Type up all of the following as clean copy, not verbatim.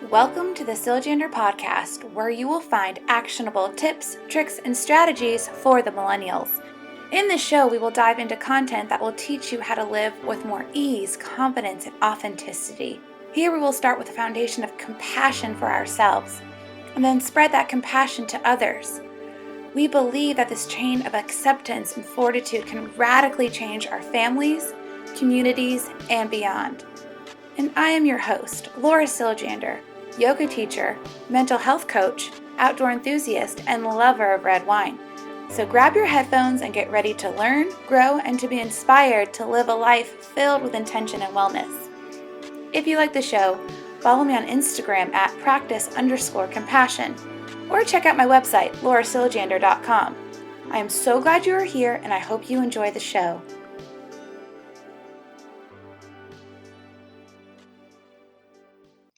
Welcome to the Siljander Podcast, where you will find actionable tips, tricks, and strategies for the millennials. In this show, we will dive into content that will teach you how to live with more ease, confidence, and authenticity. Here we will start with a foundation of compassion for ourselves, and then spread that compassion to others. We believe that this chain of acceptance and fortitude can radically change our families, communities, and beyond. And I am your host, Laura Siljander, yoga teacher, mental health coach, outdoor enthusiast, and lover of red wine. So grab your headphones and get ready to learn, grow, and to be inspired to live a life filled with intention and wellness. If you like the show, follow me on Instagram at practice_compassion, or check out my website, laurasiljander.com. I am so glad you are here, and I hope you enjoy the show.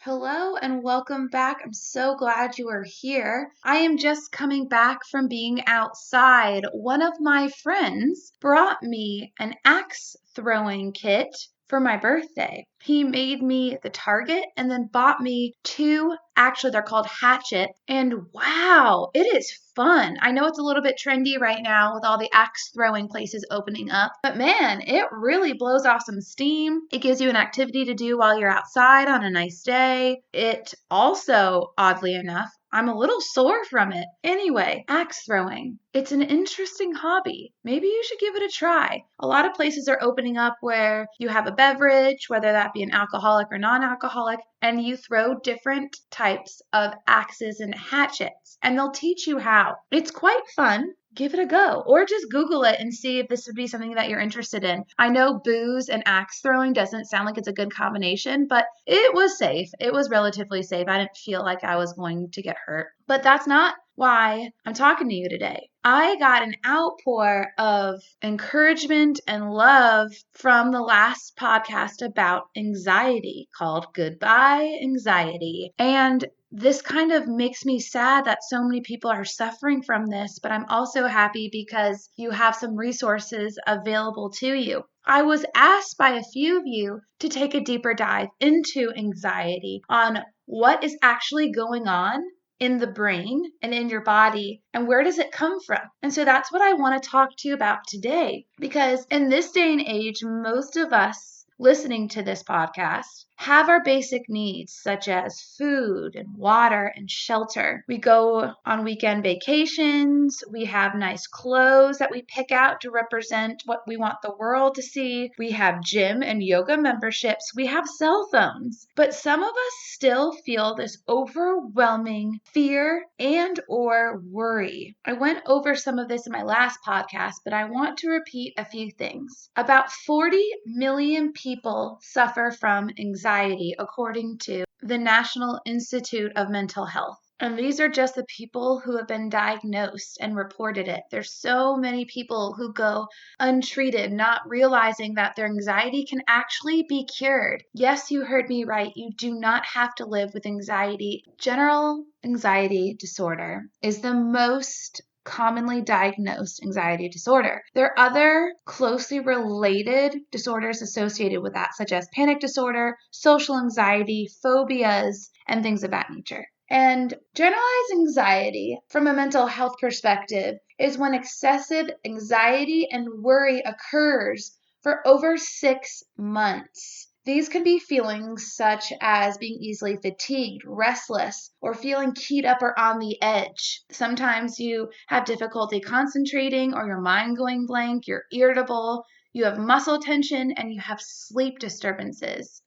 Hello and welcome back. I'm so glad you are here. I am just coming back from being outside. One of my friends brought me an axe throwing kit for my birthday. He made me the target and then bought me two, actually they're called hatchet, and wow, it is fun. I know it's a little bit trendy right now with all the axe throwing places opening up, but man, it really blows off some steam. It gives you an activity to do while you're outside on a nice day. It also, oddly enough, I'm a little sore from it. Anyway, axe throwing. It's an interesting hobby. Maybe you should give it a try. A lot of places are opening up where you have a beverage, whether that be an alcoholic or non-alcoholic, and you throw different types of axes and hatchets, and they'll teach you how. It's quite fun. Give it a go, or just Google it and see if this would be something that you're interested in. I know booze and axe throwing doesn't sound like it's a good combination, but it was safe. It was relatively safe. I didn't feel like I was going to get hurt. But that's not why I'm talking to you today. I got an outpour of encouragement and love from the last podcast about anxiety called Goodbye Anxiety. And this kind of makes me sad that so many people are suffering from this, but I'm also happy because you have some resources available to you. I was asked by a few of you to take a deeper dive into anxiety on what is actually going on in the brain and in your body, and where does it come from? And so that's what I want to talk to you about today, because in this day and age, most of us listening to this podcast have our basic needs, such as food and water and shelter. We go on weekend vacations. We have nice clothes that we pick out to represent what we want the world to see. We have gym and yoga memberships. We have cell phones. But some of us still feel this overwhelming fear and or worry. I went over some of this in my last podcast, but I want to repeat a few things. About 40 million people suffer from anxiety, according to the National Institute of Mental Health. And these are just the people who have been diagnosed and reported it. There's so many people who go untreated, not realizing that their anxiety can actually be cured. Yes, you heard me right. You do not have to live with anxiety. General anxiety disorder is the most commonly diagnosed anxiety disorder. There are other closely related disorders associated with that, such as panic disorder, social anxiety, phobias, and things of that nature. And generalized anxiety, from a mental health perspective, is when excessive anxiety and worry occurs for over 6 months. These can be feelings such as being easily fatigued, restless, or feeling keyed up or on the edge. Sometimes you have difficulty concentrating or your mind going blank, you're irritable, you have muscle tension, and you have sleep disturbances.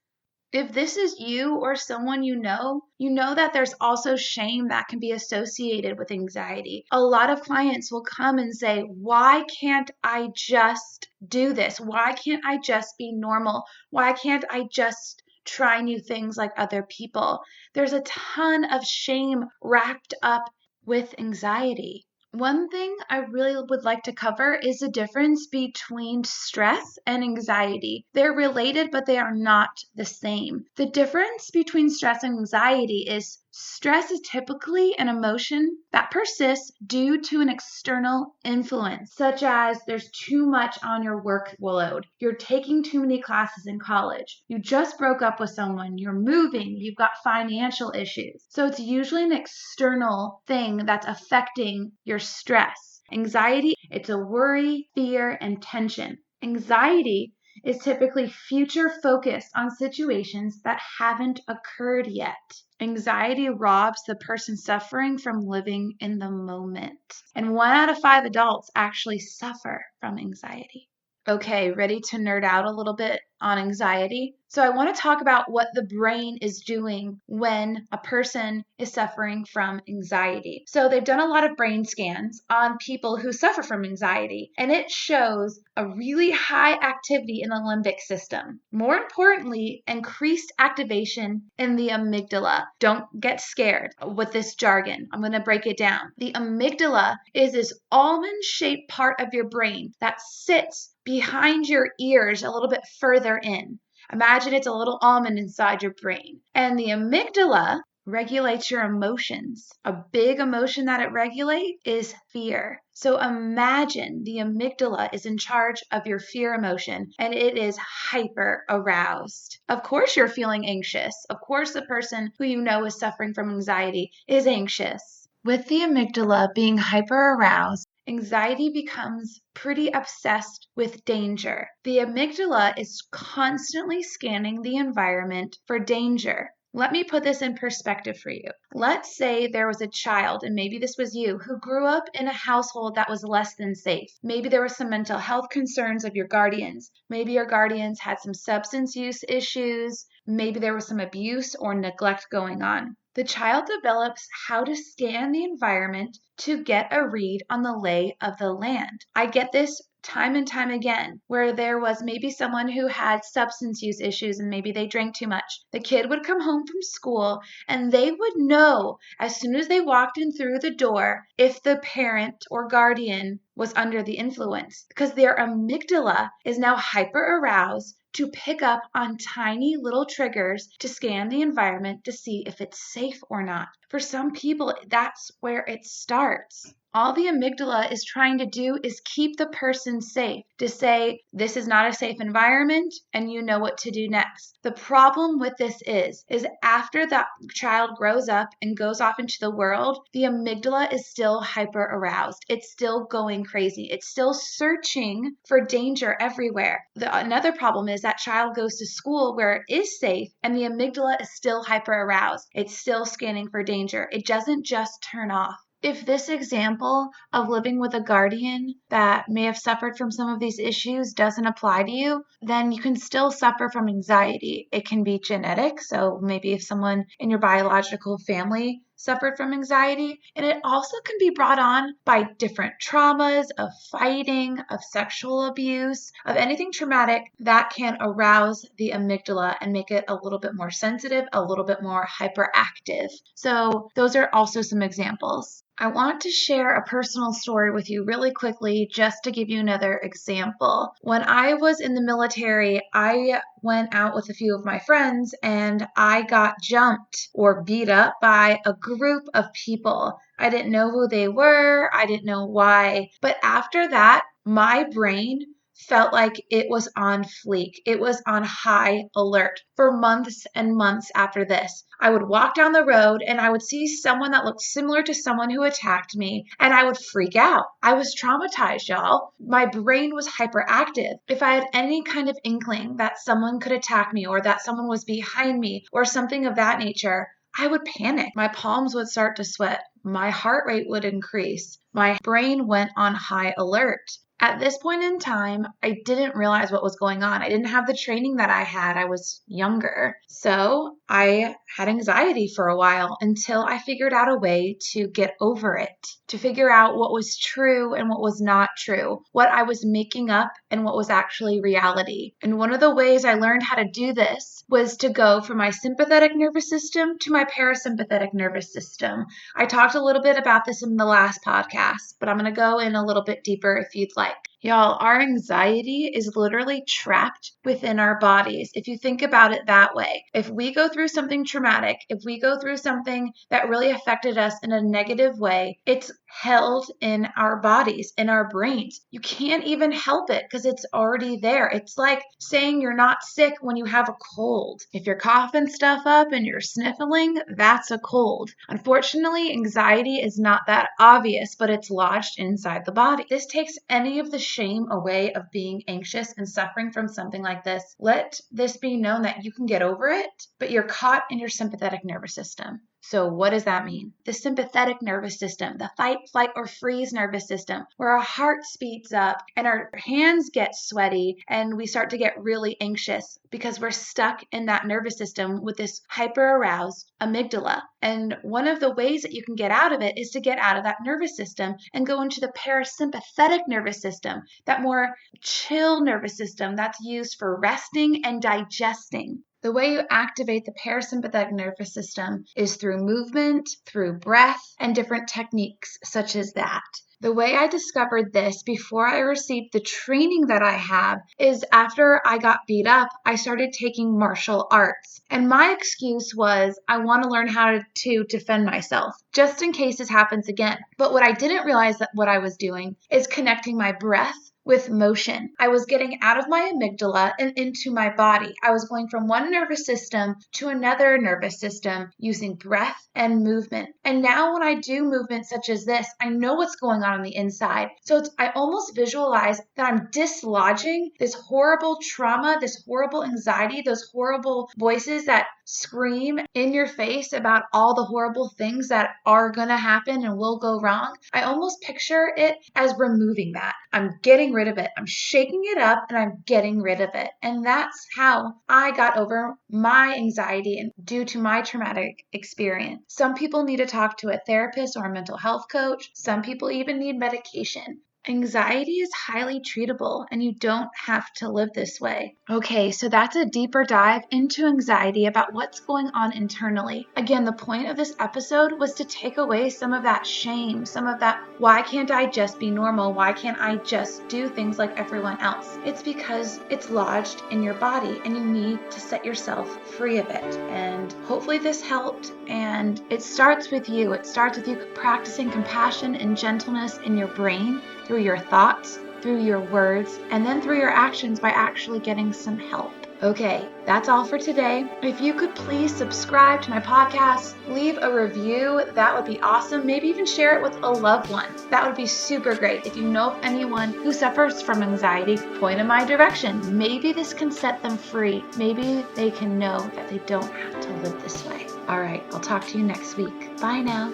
If this is you or someone you know that there's also shame that can be associated with anxiety. A lot of clients will come and say, why can't I just do this? Why can't I just be normal? Why can't I just try new things like other people? There's a ton of shame wrapped up with anxiety. One thing I really would like to cover is the difference between stress and anxiety. They're related, but they are not the same. The difference between stress and anxiety is Stress is typically an emotion that persists due to an external influence, such as there's too much on your workload, you're taking too many classes in college, you just broke up with someone, you're moving, you've got financial issues. So it's usually an external thing that's affecting your stress. Anxiety, it's a worry, fear, and tension. Anxiety is typically future focused on situations that haven't occurred yet. Anxiety robs the person suffering from living in the moment. And 1 out of 5 adults actually suffer from anxiety. Okay, ready to nerd out a little bit on anxiety? So I want to talk about what the brain is doing when a person is suffering from anxiety. So they've done a lot of brain scans on people who suffer from anxiety, and it shows a really high activity in the limbic system. More importantly, increased activation in the amygdala. Don't get scared with this jargon. I'm going to break it down. The amygdala is this almond-shaped part of your brain that sits behind your ears a little bit further in. Imagine it's a little almond inside your brain. And the amygdala regulates your emotions. A big emotion that it regulates is fear. So imagine the amygdala is in charge of your fear emotion and it is hyper aroused. Of course you're feeling anxious. Of course the person who you know is suffering from anxiety is anxious. With the amygdala being hyper aroused, anxiety becomes pretty obsessed with danger. The amygdala is constantly scanning the environment for danger. Let me put this in perspective for you. Let's say there was a child, and maybe this was you, who grew up in a household that was less than safe. Maybe there were some mental health concerns of your guardians. Maybe your guardians had some substance use issues. Maybe there was some abuse or neglect going on. The child develops how to scan the environment to get a read on the lay of the land. I get this time and time again, where there was maybe someone who had substance use issues and maybe they drank too much. The kid would come home from school and they would know as soon as they walked in through the door if the parent or guardian was under the influence, because their amygdala is now hyper aroused to pick up on tiny little triggers to scan the environment to see if it's safe or not. For some people, that's where it starts. All the amygdala is trying to do is keep the person safe, to say, this is not a safe environment, and you know what to do next. The problem with this is after that child grows up and goes off into the world, the amygdala is still hyper aroused. It's still going crazy. It's still searching for danger everywhere. Another problem is that child goes to school where it is safe, and the amygdala is still hyper aroused. It's still scanning for danger. It doesn't just turn off. If this example of living with a guardian that may have suffered from some of these issues doesn't apply to you, then you can still suffer from anxiety. It can be genetic, so maybe if someone in your biological family suffered from anxiety, and it also can be brought on by different traumas of fighting, of sexual abuse, of anything traumatic that can arouse the amygdala and make it a little bit more sensitive, a little bit more hyperactive. So those are also some examples. I want to share a personal story with you really quickly just to give you another example. When I was in the military, I went out with a few of my friends and I got jumped or beat up by a group of people. I didn't know who they were. I didn't know why. But after that, my brain felt like it was on fleek. It was on high alert for months and months after this. I would walk down the road and I would see someone that looked similar to someone who attacked me and I would freak out. I was traumatized, y'all. My brain was hyperactive. If I had any kind of inkling that someone could attack me or that someone was behind me or something of that nature, I would panic. My palms would start to sweat. My heart rate would increase. My brain went on high alert. At this point in time, I didn't realize what was going on. I didn't have the training that I had. I was younger. So I had anxiety for a while until I figured out a way to get over it, to figure out what was true and what was not true, what I was making up and what was actually reality. And one of the ways I learned how to do this was to go from my sympathetic nervous system to my parasympathetic nervous system. I talked a little bit about this in the last podcast, but I'm going to go in a little bit deeper if you'd like. Y'all, our anxiety is literally trapped within our bodies. If you think about it that way, if we go through something traumatic, if we go through something that really affected us in a negative way, it's held in our bodies, in our brains. You can't even help it because it's already there. It's like saying you're not sick when you have a cold. If you're coughing stuff up and you're sniffling, that's a cold. Unfortunately, anxiety is not that obvious, but it's lodged inside the body. This takes any of the shame away of being anxious and suffering from something like this. Let this be known that you can get over it, but you're caught in your sympathetic nervous system. So what does that mean? The sympathetic nervous system, the fight, flight, or freeze nervous system, where our heart speeds up and our hands get sweaty and we start to get really anxious because we're stuck in that nervous system with this hyper-aroused amygdala. And one of the ways that you can get out of it is to get out of that nervous system and go into the parasympathetic nervous system, that more chill nervous system that's used for resting and digesting. The way you activate the parasympathetic nervous system is through movement, through breath, and different techniques such as that. The way I discovered this before I received the training that I have is after I got beat up, I started taking martial arts. And my excuse was, I want to learn how to defend myself, just in case this happens again. But what I didn't realize that what I was doing is connecting my breath with motion. I was getting out of my amygdala and into my body. I was going from one nervous system to another nervous system using breath and movement. And now when I do movements such as this, I know what's going on the inside. So I almost visualize that I'm dislodging this horrible trauma, this horrible anxiety, those horrible voices that scream in your face about all the horrible things that are going to happen and will go wrong. I almost picture it as removing that. I'm getting rid of it. I'm shaking it up and I'm getting rid of it. And that's how I got over my anxiety and due to my traumatic experience. Some people need to talk to a therapist or a mental health coach. Some people even need medication. Anxiety is highly treatable and you don't have to live this way. Okay, so that's a deeper dive into anxiety about what's going on internally. Again, the point of this episode was to take away some of that shame, some of that, why can't I just be normal? Why can't I just do things like everyone else? It's because it's lodged in your body and you need to set yourself free of it. And hopefully this helped. And it starts with you. It starts with you practicing compassion and gentleness in your brain, through your thoughts, through your words, and then through your actions by actually getting some help. Okay, that's all for today. If you could please subscribe to my podcast, leave a review, that would be awesome. Maybe even share it with a loved one. That would be super great. If you know of anyone who suffers from anxiety, point in my direction. Maybe this can set them free. Maybe they can know that they don't have to live this way. All right, I'll talk to you next week. Bye now.